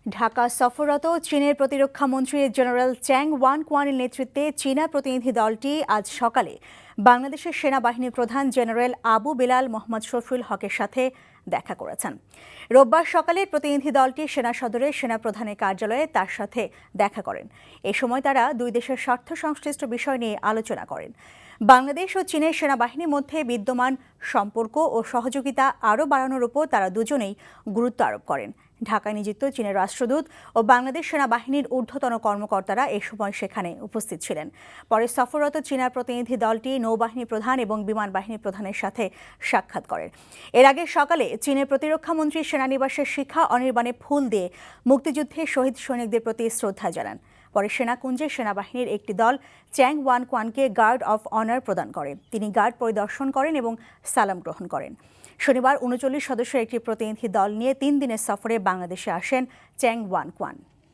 ঢাকা সফররত চীনের প্রতিরক্ষা মন্ত্রী জেনারেল চ্যাং ওয়ানকুয়ানের নেতৃত্বে চীনা প্রতিনিধি দলটি আজ সকালে বাংলাদেশের সেনাবাহিনীর প্রধান জেনারেল আবু বেলাল মোহাম্মদ শফিউল হকের সাথে দেখা করেছেন। রোববার সকালে প্রতিনিধি দলটি সেনা সদরে সেনাপ্রধানের কার্যালয়ে তার সাথে দেখা করেন। এ সময় তারা দুই দেশের স্বার্থ সংশ্লিষ্ট বিষয় নিয়ে আলোচনা করেন। বাংলাদেশ ও চীনের সেনাবাহিনীর মধ্যে বিদ্যমান সম্পর্ক ও সহযোগিতা আরও বাড়ানোর উপর তারা দুজনেই গুরুত্ব আরোপ করেন। ঢাকায় নিযুক্ত চীনের রাষ্ট্রদূত ও বাংলাদেশ সেনাবাহিনীর ঊর্ধ্বতন কর্মকর্তারা এ সময় সেখানে উপস্থিত ছিলেন। পরে সফররত চীনা প্রতিনিধি দলটি নৌবাহিনী প্রধান এবং বিমান বাহিনী প্রধানের সাথে সাক্ষাৎ করেন। এর আগে সকালে চীনের প্রতিরক্ষামন্ত্রী সেনানিবাসের শিখা অনির্বাণে ফুল দিয়ে মুক্তিযুদ্ধে শহীদ সৈনিকদের প্রতি শ্রদ্ধা জানান। পরে সেনাকুঞ্জে সেনাবাহিনীর একটি দল চ্যাং ওয়ানকুয়ানকে গার্ড অফ অনার প্রদান করে। তিনি গার্ড পরিদর্শন করেন এবং সালাম গ্রহণ করেন। শনিবার ৩৯ সদস্যের একটি প্রতিনিধি দল নিয়ে ৩ দিনের সফরে বাংলাদেশে আসেন চ্যাং ওয়ানকুয়ান।